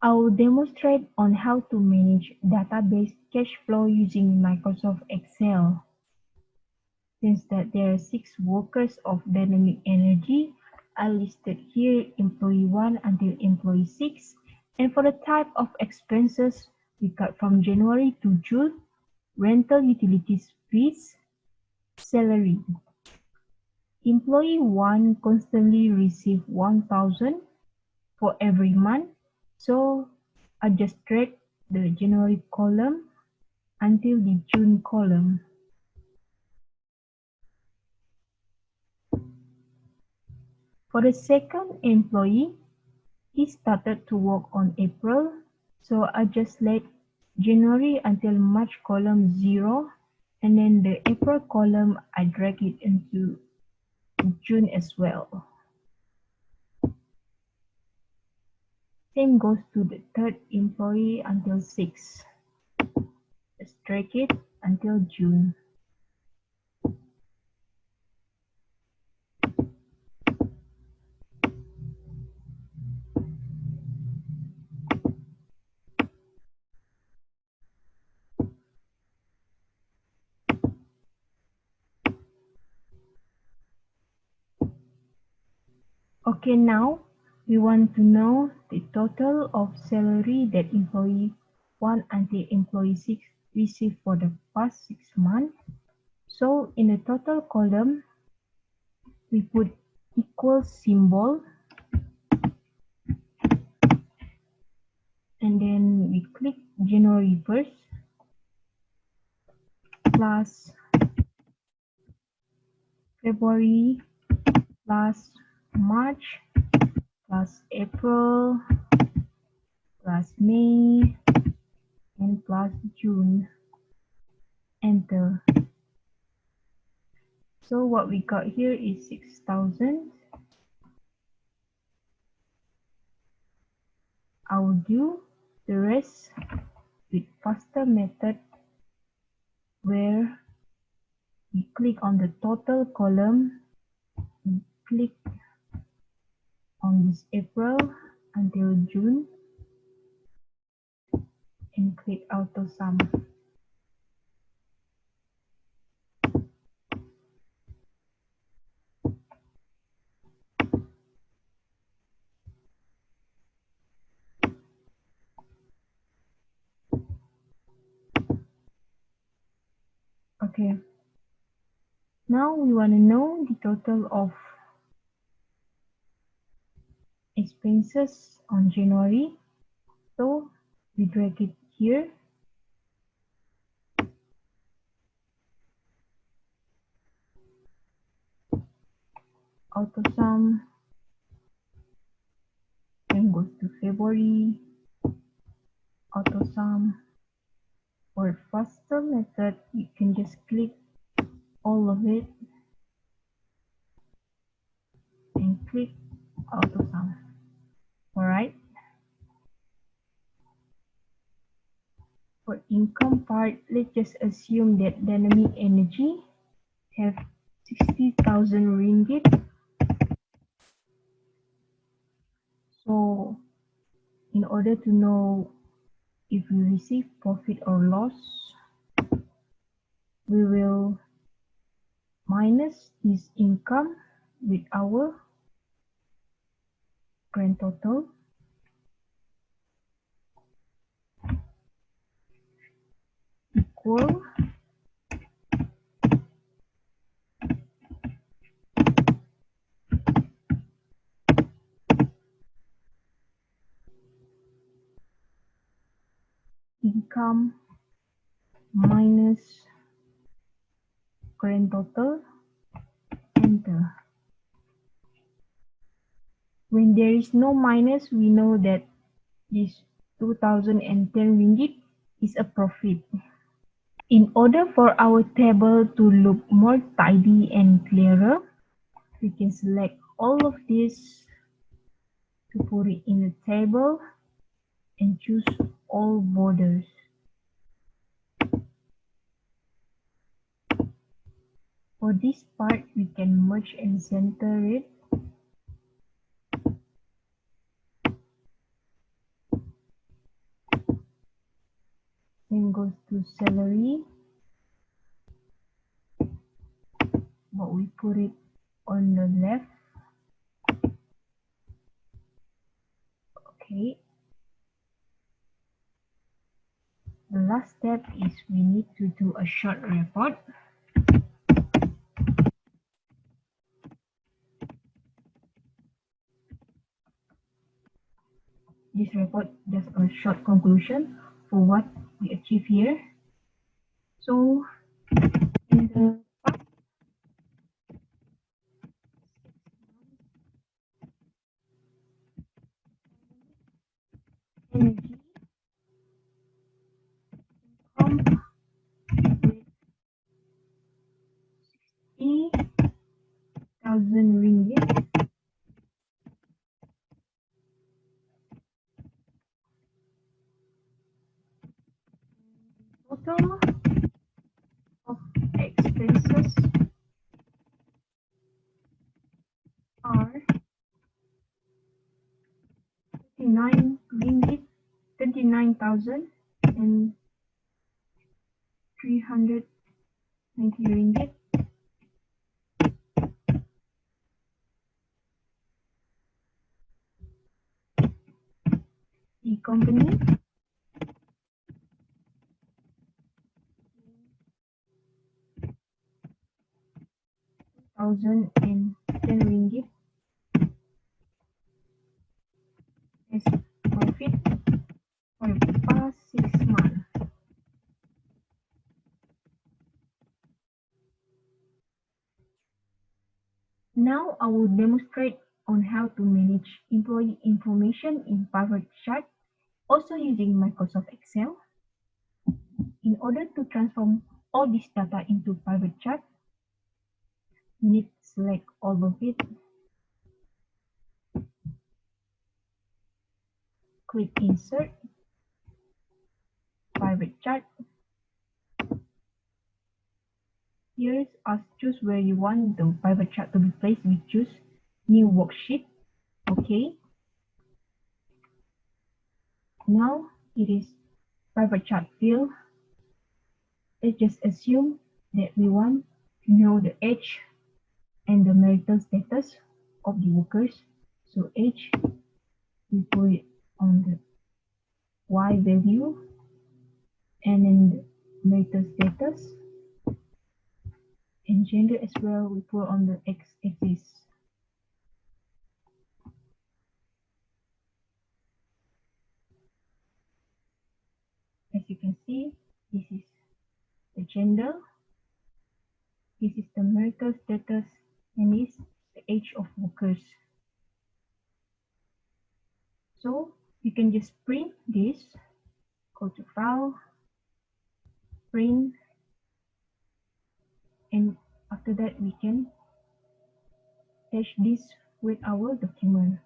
I will demonstrate on how to manage database cash flow using Microsoft Excel. Since that there are 6 workers of Dynamic Energy, I listed here employee 1 until employee 6. And for the type of expenses, we got from January to June, rental utilities fees, salary. Employee 1 constantly receive 1,000 for every month, so I just drag the January column until the June column. For the second employee, he started to work on April, so I just let January until March column 0, and then the April column I drag it into June as well. Same goes to the third employee until 6. Just drag it until June. Okay, now we want to know the total of salary that employee 1 until employee 6 received for the past 6 months. So in the total column, we put equal symbol, and then we click January 1st plus February plus March plus April plus May and plus June. Enter. So what we got here is 6,000. I will do the rest with faster method where we click on the total column, click on this April until June and click auto sum. Okay. Now we want to know the total of expenses on January. So we drag it here. Auto sum. Then goes to February. Auto sum. For faster method, you can just click all of it and click auto sum. Alright. For income part, let's just assume that Dynamic Energy have 60,000 ringgit. So in order to know if we receive profit or loss, we will minus this income with our grand total equal income minus grand total. Enter. When there is no minus, we know that this 2010 ringgit is a profit. In order for our table to look more tidy and clearer, we can select all of this to put it in the table and choose all borders. For this part, we can merge and center it. then goes to salary, but we put it on the left. Okay. The last step is we need to do a short report. This report just a short conclusion for what we achieve here. So in the past energy income with 60,000 ringgit. Total of expenses are 39 ringgit, 39,390 ringgit. The company ringgit as profit for the past 6 months. Now I will demonstrate on how to manage employee information in pivot chart, also using Microsoft Excel. In order to transform all this data into pivot chart, you need to select all of it. Click Insert, Pivot Chart. Here, choose where you want the pivot chart to be placed. We choose New Worksheet. Okay. Now it is pivot chart field. Let's just assume that we want to know the age and the marital status of the workers. So age, we put it on the Y value, and then the marital status, and gender as well, we put on the X axis. As you can see, this is the gender, this is the marital status, and this is the age of workers. So you can just print this, go to File, Print, and after that we can attach this with our document.